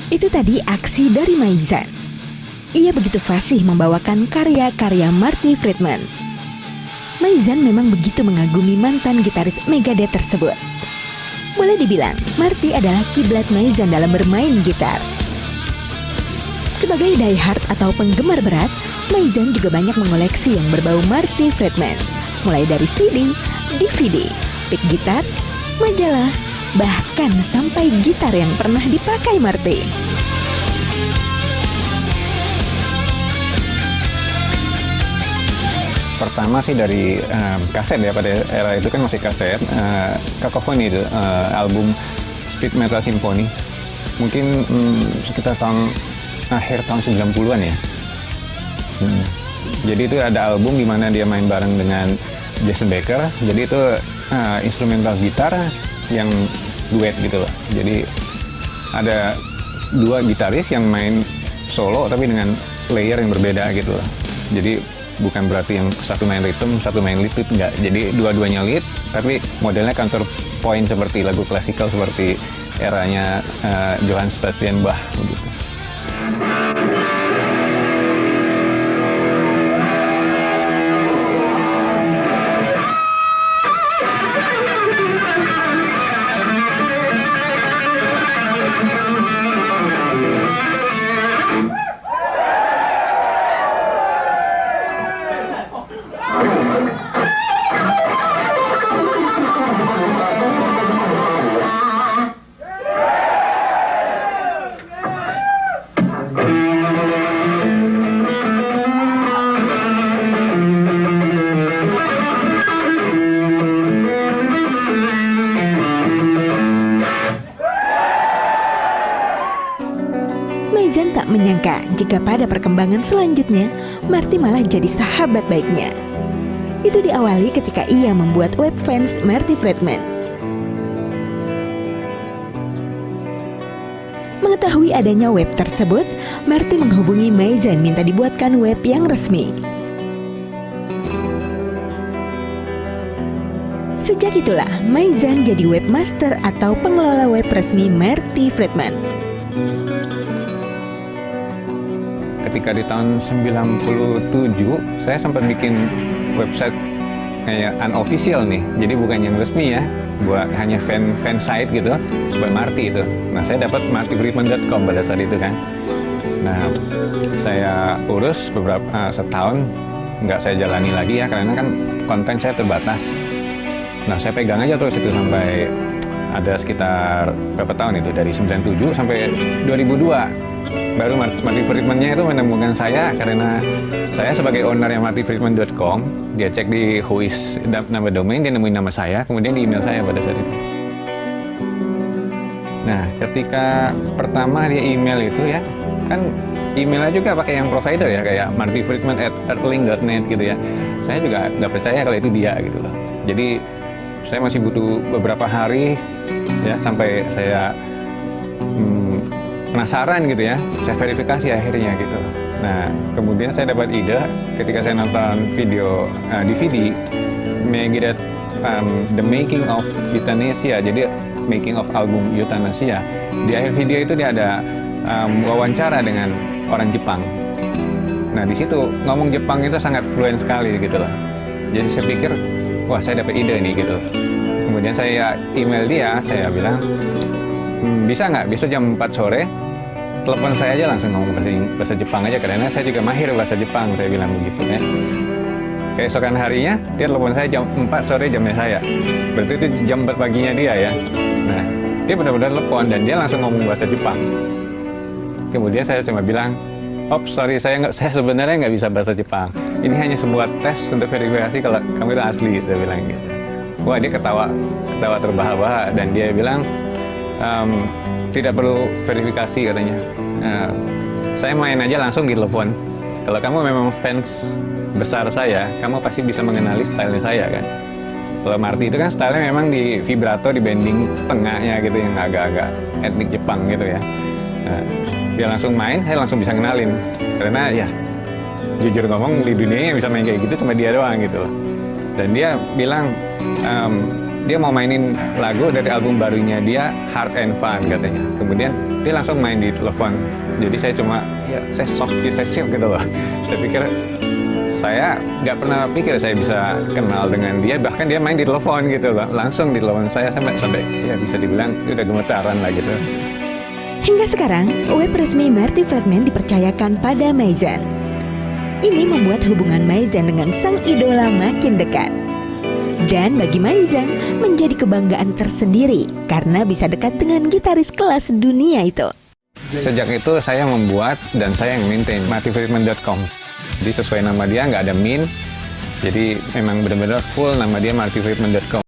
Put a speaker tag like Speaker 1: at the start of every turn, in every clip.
Speaker 1: Itu tadi aksi dari Maizan. Ia begitu fasih membawakan karya-karya Marty Friedman. Maizan memang begitu mengagumi mantan gitaris Megadeth tersebut. Boleh dibilang, Marty adalah kiblat Maizan dalam bermain gitar. Sebagai diehard atau penggemar berat, Maizan juga banyak mengoleksi yang berbau Marty Friedman, mulai dari CD, DVD, pick gitar, majalah, bahkan sampai gitar yang pernah dipakai Marty.
Speaker 2: Pertama sih dari kaset ya, pada era itu kan masih kaset, Cacophony itu, album Speed Metal Symphony. Mungkin sekitar akhir tahun 90-an ya. Jadi itu ada album di mana dia main bareng dengan Jason Becker. Jadi itu instrumental gitar yang duet gitu loh. Jadi ada dua gitaris yang main solo tapi dengan layer yang berbeda gitu loh. Jadi bukan berarti yang satu main rhythm, satu main lead, itu enggak. Jadi dua-duanya lead, tapi modelnya counterpoint seperti lagu klasikal seperti eranya Johann Sebastian Bach begitu.
Speaker 1: Maizan tak menyangka jika pada perkembangan selanjutnya, Marty malah jadi sahabat baiknya. Itu diawali ketika ia membuat web fans Marty Friedman. Mengetahui adanya web tersebut, Marty menghubungi Maizan minta dibuatkan web yang resmi. Sejak itulah, Maizan jadi webmaster atau pengelola web resmi Marty Friedman.
Speaker 2: Ketika di tahun 97, saya sempat bikin website kayak unofficial nih, jadi bukan yang resmi ya, buat hanya fan site gitu, buat Marty itu. Nah, saya dapat martyfriedman.com pada saat itu kan. Nah, saya urus beberapa setahun, nggak saya jalani lagi ya, karena kan konten saya terbatas. Nah, saya pegang aja terus itu sampai ada sekitar berapa tahun itu, dari 97 sampai 2002. Baru Marty Friedman-nya itu menemukan saya karena saya sebagai owner yang martyfriedman.com, dia cek di whois nama domain, dia nemuin nama saya, kemudian di email saya pada saat itu. Nah, ketika pertama dia email itu ya, kan emailnya juga pakai yang provider ya, kayak martyfriedman@earthling.net gitu ya. Saya juga nggak percaya kalau itu dia gitu loh. Jadi saya masih butuh beberapa hari ya sampai saya penasaran gitu ya, saya verifikasi akhirnya gitu. Nah, kemudian saya dapat ide ketika saya nonton video DVD Megadeth, The Making of Euthanasia, jadi making of album Euthanasia. Di akhir video itu dia ada wawancara dengan orang Jepang. Nah, di situ ngomong Jepang itu sangat fluent sekali gitu loh. Jadi saya pikir, wah saya dapat ide nih gitu. Kemudian saya email dia, saya bilang, bisa nggak besok jam 4 sore, telepon saya aja langsung ngomong bahasa Jepang aja, karena saya juga mahir bahasa Jepang, saya bilang begitu ya. Keesokan harinya, dia telepon saya jam 4 sore jamnya saya. Berarti itu jam 4 paginya dia ya. Nah, dia benar-benar telepon dan dia langsung ngomong bahasa Jepang. Kemudian saya cuma bilang, sorry, saya sebenarnya nggak bisa bahasa Jepang. Ini hanya sebuah tes untuk verifikasi kalau kamu itu asli, saya bilang gitu. Wah, dia ketawa terbahak-bahak dan dia bilang, tidak perlu verifikasi katanya. Saya main aja langsung di telepon. Kalau kamu memang fans besar saya, kamu pasti bisa mengenali stylenya saya kan. Kalau Marty itu kan stylenya memang di vibrato, di bending setengahnya gitu, yang agak-agak etnik Jepang gitu ya. Dia langsung main, saya langsung bisa kenalin. Karena ya, jujur ngomong di dunia yang bisa main kayak gitu cuma dia doang gitu loh. Dan dia bilang, dia mau mainin lagu dari album barunya dia, Hard and Fun katanya. Kemudian dia langsung main di telepon. Jadi saya cuma, ya saya syok gitu loh. Saya pikir, saya nggak pernah pikir saya bisa kenal dengan dia. Bahkan dia main di telepon gitu loh. Langsung di telepon saya sampai ya bisa dibilang udah gemetaran lah gitu.
Speaker 1: Hingga sekarang, web resmi Marty Friedman dipercayakan pada Maizen. Ini membuat hubungan Maizen dengan sang idola makin dekat. Dan bagi Maizen, menjadi kebanggaan tersendiri karena bisa dekat dengan gitaris kelas dunia itu.
Speaker 2: Sejak itu saya membuat dan saya yang maintain martyfriedman.com. Jadi sesuai nama dia, nggak ada min. Jadi memang benar-benar full nama dia martyfriedman.com.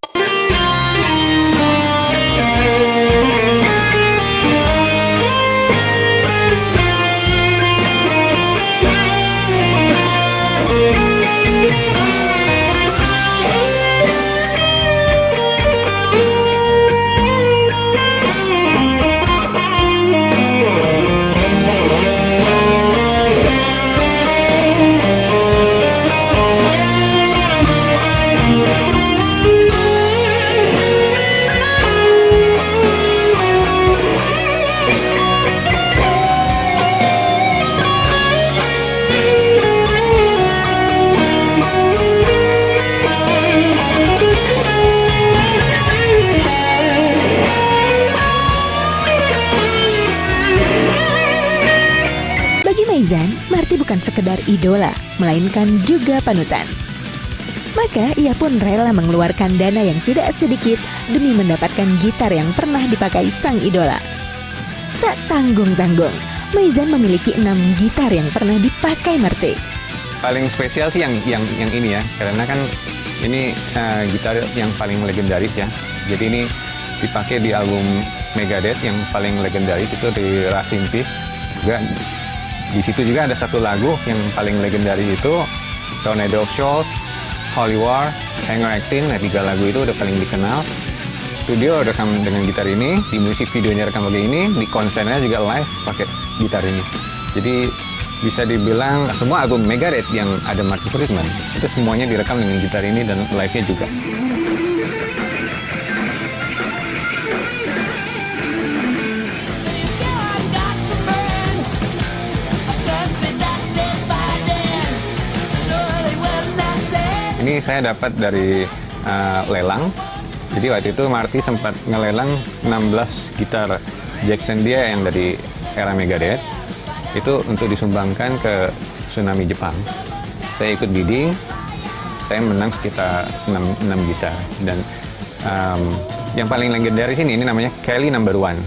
Speaker 1: Marty bukan sekedar idola, melainkan juga panutan. Maka ia pun rela mengeluarkan dana yang tidak sedikit demi mendapatkan gitar yang pernah dipakai sang idola. Tak tanggung-tanggung, Maizen memiliki 6 gitar yang pernah dipakai Marty.
Speaker 2: Paling spesial sih yang ini ya, karena kan ini gitar yang paling legendaris ya. Jadi ini dipakai di album Megadeth yang paling legendaris itu di Rust in Peace. Juga di situ juga ada satu lagu yang paling legendaris itu Tornado of Souls, Holy War, Hangar Actin. Nah, 3 lagu itu udah paling dikenal. Studio rekam dengan gitar ini, di musik videonya rekam pakai ini, di konsernya juga live pakai gitar ini. Jadi bisa dibilang semua album Megadeth yang ada Marty Friedman itu semuanya direkam dengan gitar ini dan live-nya juga. Ini saya dapat dari lelang. Jadi waktu itu Marty sempat ngelelang 16 gitar Jackson dia yang dari era Megadeth. Itu untuk disumbangkan ke Tsunami Jepang. Saya ikut bidding, saya menang sekitar 6 gitar. Dan yang paling legendaris ini namanya Kelly No. 1.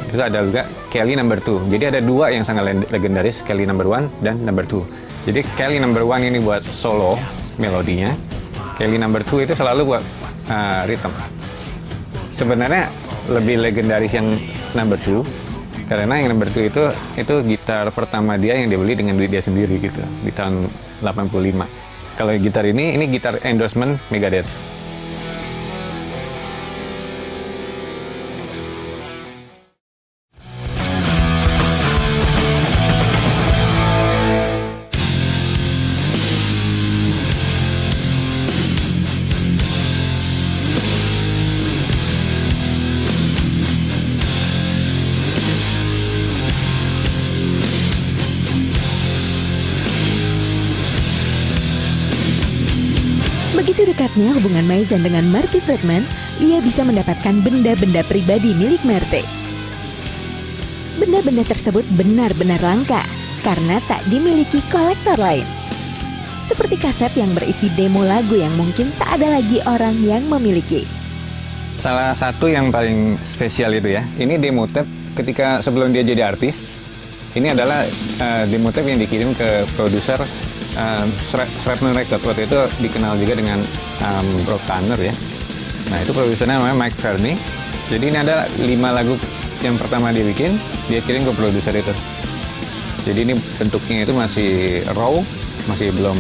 Speaker 2: Itu ada juga Kelly No. 2. Jadi ada 2 yang sangat legendaris, Kelly No. 1 dan No. 2. Jadi Kelly No. 1 ini buat solo melodinya, Kelly No. 2 itu selalu buat rhythm. Sebenarnya lebih legendaris yang No. 2 karena yang No. 2 itu gitar pertama dia yang dia beli dengan duit dia sendiri gitu di tahun 85. Kalau gitar ini gitar endorsement Megadeth.
Speaker 1: Begitu dekatnya hubungan Maizan dengan Marty Friedman, ia bisa mendapatkan benda-benda pribadi milik Marty. Benda-benda tersebut benar-benar langka karena tak dimiliki kolektor lain. Seperti kaset yang berisi demo lagu yang mungkin tak ada lagi orang yang memiliki.
Speaker 2: Salah satu yang paling spesial itu ya, ini demo tape ketika sebelum dia jadi artis. Ini adalah demo tape yang dikirim ke produser Shrapnel Records. Waktu itu dikenal juga dengan Brock Tanner ya. Nah itu produsernya namanya Mike Fernie. Jadi ini ada 5 lagu yang pertama dia bikin, dia kirim ke produser itu. Jadi ini bentuknya itu masih raw, masih belum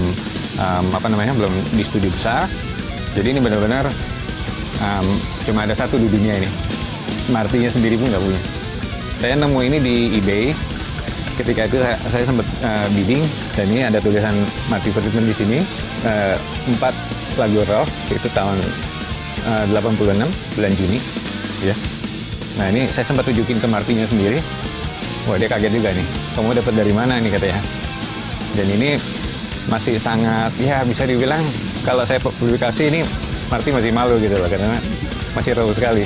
Speaker 2: belum di studio besar. Jadi ini benar-benar cuma ada satu di dunia ini. Marty-nya sendiri pun nggak punya. Saya nemu ini di eBay. Ketika itu saya sempat bidding, dan ini ada tulisan Marty Friedman di sini. 4 lagu raw, itu tahun 86 bulan Juni. Ya. Nah ini saya sempat tunjukin ke Marty-nya sendiri. Wah dia kaget juga nih. Kamu dapat dari mana nih katanya. Dan ini masih sangat, ya bisa dibilang kalau saya publikasi ini Marty masih malu gitu loh, karena masih raw sekali.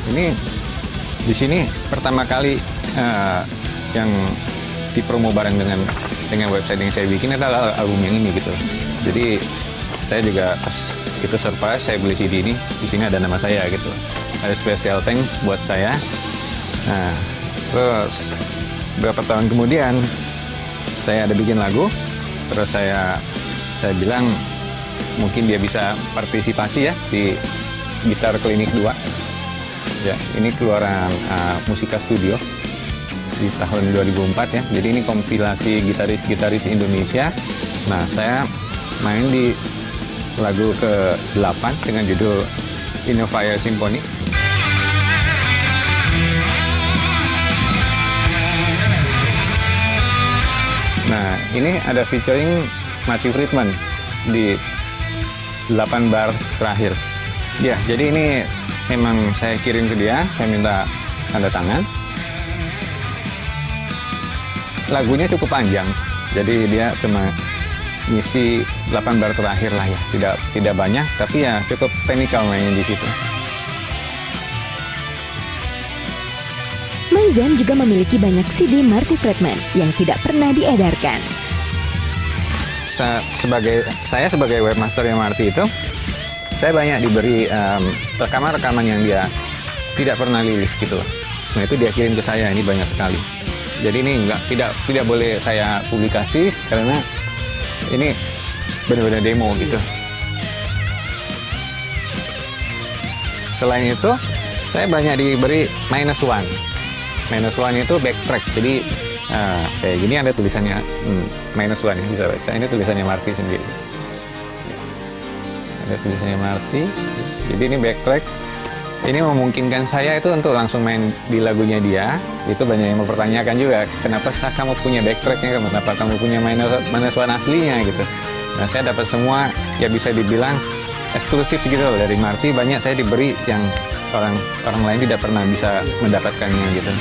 Speaker 2: Ini di sini pertama kali yang dipromo bareng dengan website yang saya bikin adalah album yang ini gitu. Jadi saya juga pas itu surprise, saya beli CD ini, di sini ada nama saya gitu. Ada special thanks buat saya. Nah, terus beberapa tahun kemudian saya ada bikin lagu, terus saya bilang mungkin dia bisa partisipasi ya di Gitar Klinik 2. Ya, ini keluaran Musika Studio di tahun 2004 ya. Jadi ini kompilasi gitaris-gitaris Indonesia. Nah, saya main di lagu ke-8 dengan judul In a Fire Symphony. Nah, ini ada featuring Marty Friedman di 8 bar terakhir. Ya, jadi ini memang saya kirim ke dia, saya minta tanda tangan. Lagunya cukup panjang, jadi dia cuma ngisi 8 bar terakhir lah ya, tidak banyak, tapi ya cukup teknikal mainnya di situ.
Speaker 1: Maizan juga memiliki banyak CD Marty Friedman yang tidak pernah diedarkan.
Speaker 2: Saya sebagai webmaster yang Marty itu, saya banyak diberi rekaman-rekaman yang dia tidak pernah rilis gitu. Nah itu dia kirim ke saya, ini banyak sekali. Jadi ini tidak boleh saya publikasi karena ini benar-benar demo gitu. Selain itu, saya banyak diberi minus one. Minus one itu backtrack. Jadi kayak gini ada tulisannya minus one, bisa baca. Ini tulisannya Marty sendiri. Ada tulisannya Marty. Jadi ini backtrack. Ini memungkinkan saya itu untuk langsung main di lagunya dia. Itu banyak yang mempertanyakan juga, kenapa kamu punya backtracknya, kenapa kamu punya minus one aslinya gitu. Nah saya dapat semua ya bisa dibilang eksklusif gitu loh dari Marty. Banyak saya diberi yang orang lain tidak pernah bisa mendapatkannya gitu.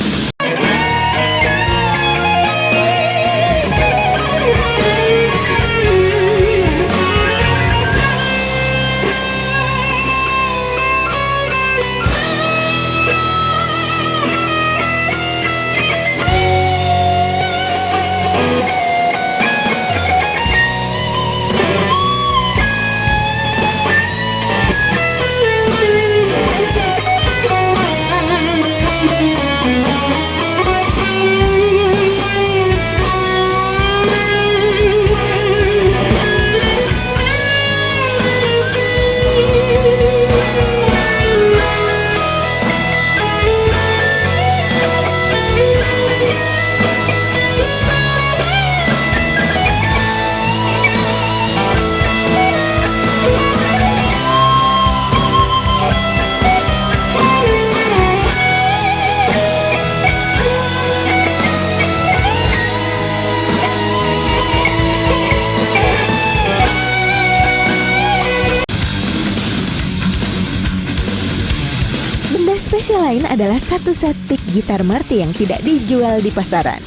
Speaker 1: Spesial lain adalah satu set pick gitar Marty yang tidak dijual di pasaran.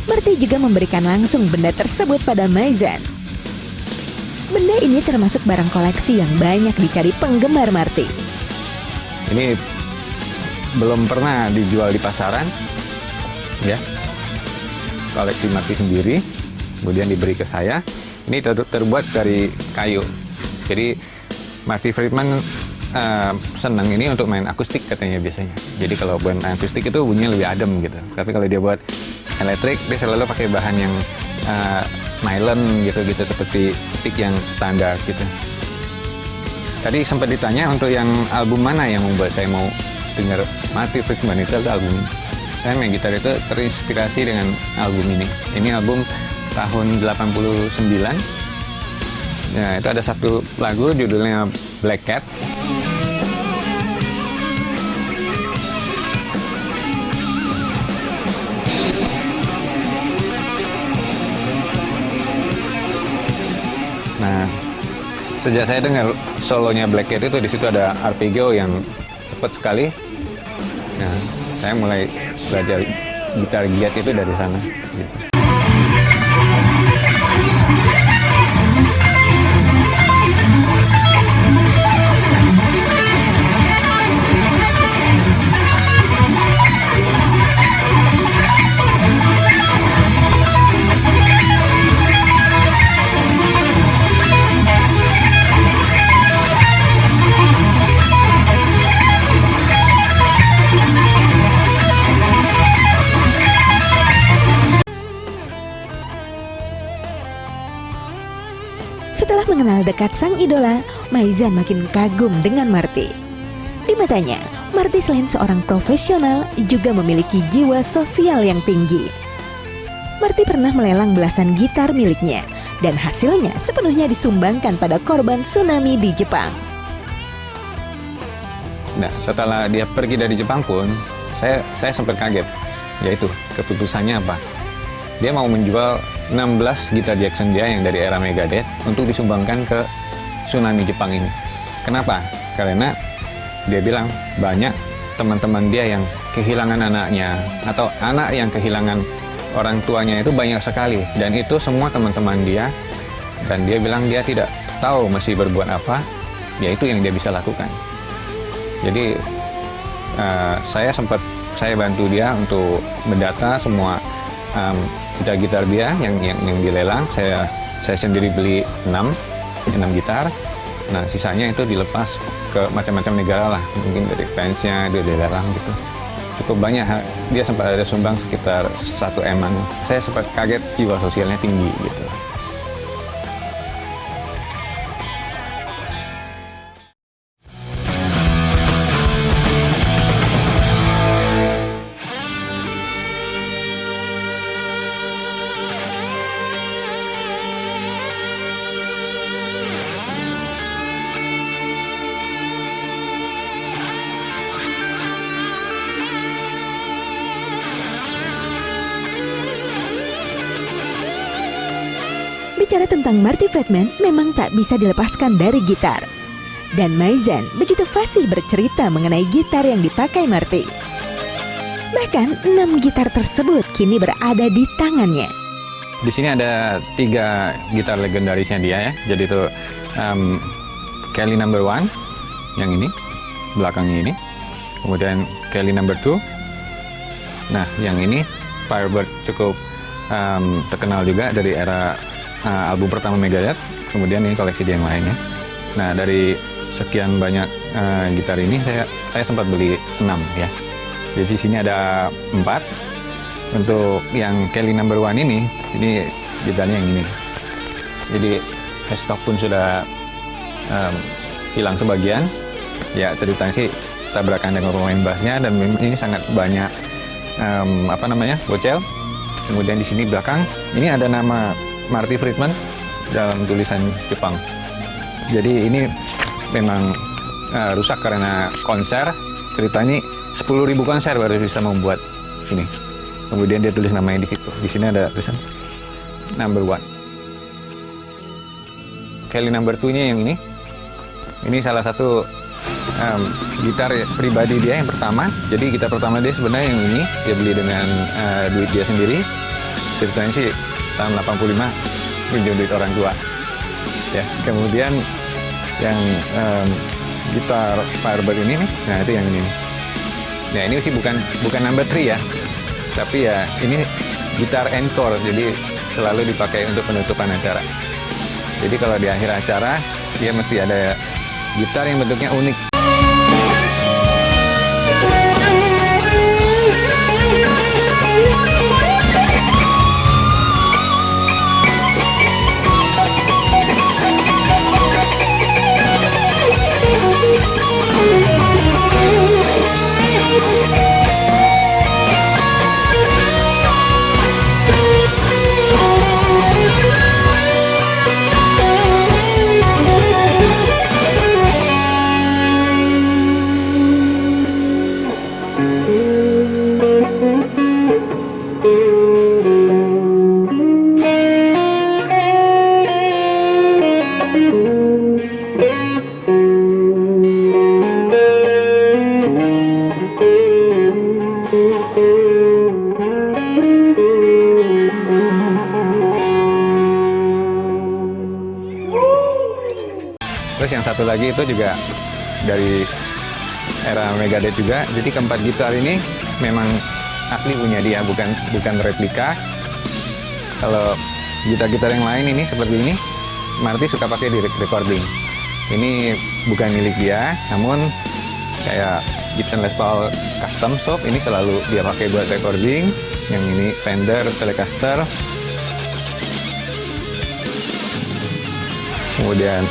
Speaker 1: Marty juga memberikan langsung benda tersebut pada Maizan. Benda ini termasuk barang koleksi yang banyak dicari penggemar Marty.
Speaker 2: Ini belum pernah dijual di pasaran, ya. Koleksi Marty sendiri, kemudian diberi ke saya. Ini terbuat dari kayu. Jadi Marty Friedman senang ini untuk main akustik katanya biasanya. Jadi kalau buat main akustik itu bunyinya lebih adem gitu. Tapi kalau dia buat elektrik, dia selalu pakai bahan yang nylon gitu seperti stick yang standar gitu. Tadi sempat ditanya untuk yang album mana yang membuat saya mau dengar Marty Friedman, itu album ini. Saya main gitar itu terinspirasi dengan album ini. Ini album tahun 89. Nah, itu ada satu lagu judulnya Black Cat. Nah, sejak saya dengar solonya Black Cat itu, di situ ada arpeggio yang cepat sekali. Nah, saya mulai belajar gitar giat itu dari sana. Gitu.
Speaker 1: Setelah mengenal dekat sang idola, Maizan makin kagum dengan Marty. Di matanya, Marty selain seorang profesional, juga memiliki jiwa sosial yang tinggi. Marty pernah melelang belasan gitar miliknya, dan hasilnya sepenuhnya disumbangkan pada korban tsunami di Jepang.
Speaker 2: Nah, setelah dia pergi dari Jepang pun, saya sempat kaget, yaitu keputusannya apa? Dia mau menjual 16 gitar Jackson dia yang dari era Megadeth untuk disumbangkan ke tsunami Jepang ini. Kenapa? Karena dia bilang banyak teman-teman dia yang kehilangan anaknya, atau anak yang kehilangan orang tuanya itu banyak sekali, dan itu semua teman-teman dia, dan dia bilang dia tidak tahu masih berbuat apa, yaitu yang dia bisa lakukan. Jadi saya bantu dia untuk mendata semua gitar-gitar dia yang dilelang. Saya sendiri beli 6 gitar. Nah, sisanya itu dilepas ke macam-macam negara lah, mungkin dari fansnya dia dilelang gitu. Cukup banyak, dia sempat ada sumbang sekitar 1 M-an. Saya sempat kaget, jiwa sosialnya tinggi gitu.
Speaker 1: Bicara tentang Marty Friedman memang tak bisa dilepaskan dari gitar. Dan Maizan begitu fasih bercerita mengenai gitar yang dipakai Marty. Bahkan 6 gitar tersebut kini berada di tangannya.
Speaker 2: Di sini ada 3 gitar legendarisnya dia ya. Jadi itu Kelly No. 1 yang ini, belakangnya ini. Kemudian Kelly No. 2. Nah, yang ini Firebird, cukup terkenal juga dari era album pertama Megadeth. Kemudian ini koleksi dia yang lainnya. Nah, dari sekian banyak gitar ini saya sempat beli 6 ya. Jadi di sini ada 4. Untuk yang Kelly No. 1 ini gitarnya yang ini. Jadi headstock pun sudah hilang sebagian. Ya, ceritanya sih tabrakan dengan pemain bassnya, dan ini sangat banyak bocel. Kemudian di sini belakang ini ada nama Marty Friedman dalam tulisan Jepang. Jadi ini memang rusak karena konser. Ceritanya 10.000 konser baru bisa membuat ini. Kemudian dia tulis namanya di situ. Di sini ada tulisan No. 1. Kelly No. 2-nya yang ini. Ini salah satu gitar pribadi dia yang pertama. Jadi gitar pertama dia sebenarnya yang ini. Dia beli dengan duit dia sendiri. ceritanya sih tahun 85 pinjam duit orang tua. Ya, kemudian yang gitar Firebird ini nih, nah itu yang ini. Nah ini sih bukan number 3 ya, tapi ya ini gitar encore, jadi selalu dipakai untuk penutupan acara. Jadi kalau di akhir acara dia mesti ada gitar yang bentuknya unik. Terus yang satu lagi itu juga dari era Megadeth juga. Jadi keempat gitar ini memang asli punya dia, bukan replika. Kalau gitar-gitar yang lain ini seperti ini, Marty suka pakai di recording. Ini bukan milik dia, namun kayak Gibson Les Paul Custom Shop ini selalu dia pakai buat recording. Yang ini Fender Telecaster. Kemudian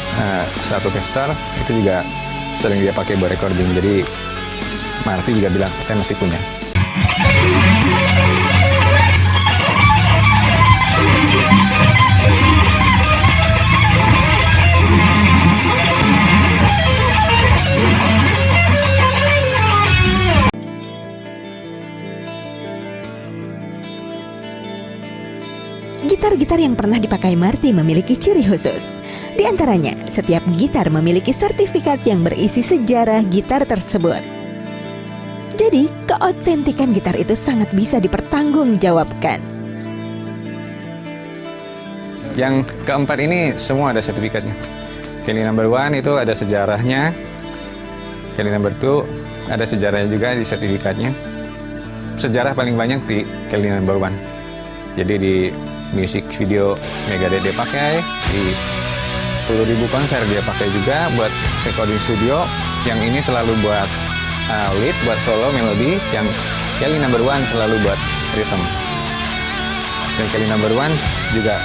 Speaker 2: Stratocaster itu juga sering dia pakai buat recording. Jadi Marty juga bilang saya mesti punya.
Speaker 1: Gitar-gitar yang pernah dipakai Marty memiliki ciri khusus. Di antaranya, setiap gitar memiliki sertifikat yang berisi sejarah gitar tersebut. Jadi, keautentikan gitar itu sangat bisa dipertanggungjawabkan.
Speaker 2: Yang keempat ini semua ada sertifikatnya. Kelly number 1 itu ada sejarahnya. Kelly number 2 ada sejarahnya juga di sertifikatnya. Sejarah paling banyak di Kelly number 1. Jadi di music video Megadeth dia pakai, di 10.000 konser dia pakai juga buat recording studio. Yang ini selalu buat lead, buat solo melodi. Yang Kelly number 1 selalu buat rhythm. Dan Kelly number 1 juga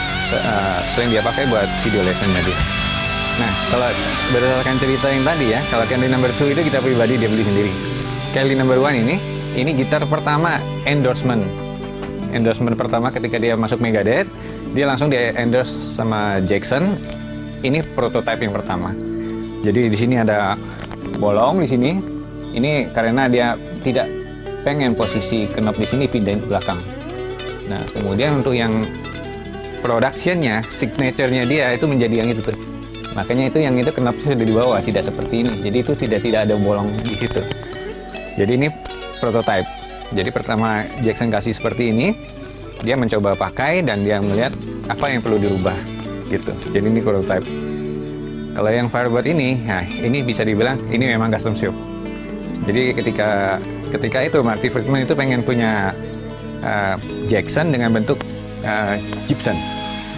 Speaker 2: sering dia pakai buat video lessonnya dia. Nah, kalau berdasarkan cerita yang tadi ya, kalau Kelly number 2 itu kita pribadi dia beli sendiri. Kelly number 1 ini gitar pertama endorsement pertama ketika dia masuk Megadeth, dia langsung di endorse sama Jackson. Ini prototipe yang pertama. Jadi di sini ada bolong di sini. Ini karena dia tidak pengen posisi knob di sini pindahin ke belakang. Nah, kemudian untuk yang production-nya, signature-nya dia itu menjadi yang itu tuh. Makanya itu yang itu knobnya sudah di bawah, tidak seperti ini. Jadi itu tidak ada bolong di situ. Jadi ini prototipe. Jadi pertama Jackson kasih seperti ini, dia mencoba pakai dan dia melihat apa yang perlu dirubah gitu. Jadi ini prototype. Kalau yang Firebird ini, nah ini bisa dibilang ini memang custom shop. Jadi ketika itu Marty Friedman itu pengen punya Jackson dengan bentuk Gibson.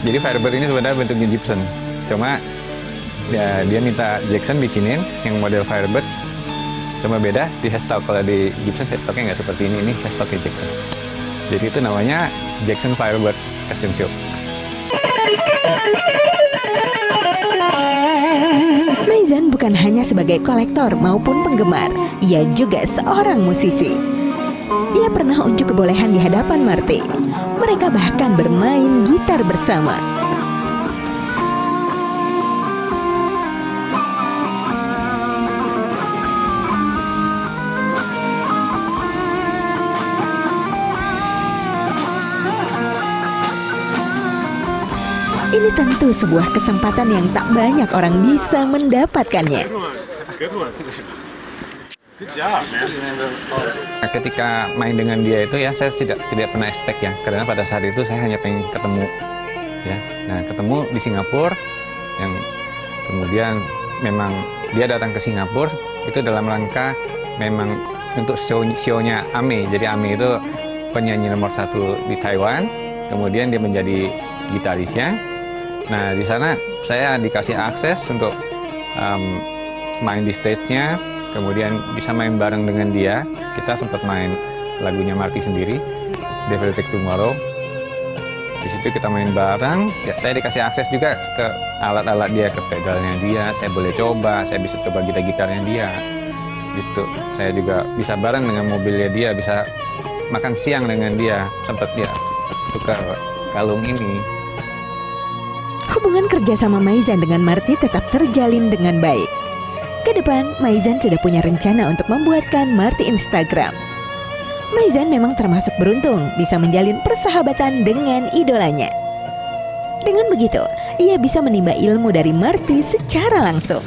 Speaker 2: Jadi Firebird ini sebenarnya bentuknya Gibson. Cuma ya, dia minta Jackson bikinin yang model Firebird. Cuma beda di headstock. Kalau di Gibson headstocknya nggak seperti ini headstocknya Jackson. Jadi itu namanya Jackson Firebird Custom Shop.
Speaker 1: Mason bukan hanya sebagai kolektor maupun penggemar, ia juga seorang musisi. Ia pernah unjuk kebolehan di hadapan Marty. Mereka bahkan bermain gitar bersama. Ini tentu sebuah kesempatan yang tak banyak orang bisa mendapatkannya.
Speaker 2: Nah, ketika main dengan dia itu ya saya tidak pernah expect ya, karena pada saat itu saya hanya pengen ketemu ya. Nah, ketemu di Singapura, yang kemudian memang dia datang ke Singapura itu dalam rangka memang untuk show-nya Ame. Jadi Ame itu penyanyi nomor 1 di Taiwan, kemudian dia menjadi gitarisnya. Nah, di sana saya dikasih akses untuk main di stage-nya, kemudian bisa main bareng dengan dia. Kita sempat main lagunya Marty sendiri, Devil Take Tomorrow. Di situ kita main bareng. Ya, saya dikasih akses juga ke alat-alat dia, ke pedalnya dia. Saya boleh coba, saya bisa coba gitar-gitarnya dia. Gitu. Saya juga bisa bareng dengan mobilnya dia, bisa makan siang dengan dia. Sempat dia tukar kalung ini.
Speaker 1: Hubungan kerja sama Maizan dengan Marty tetap terjalin dengan baik. Ke depan, Maizan sudah punya rencana untuk membuatkan Marty Instagram. Maizan memang termasuk beruntung bisa menjalin persahabatan dengan idolanya. Dengan begitu, ia bisa menimba ilmu dari Marty secara langsung.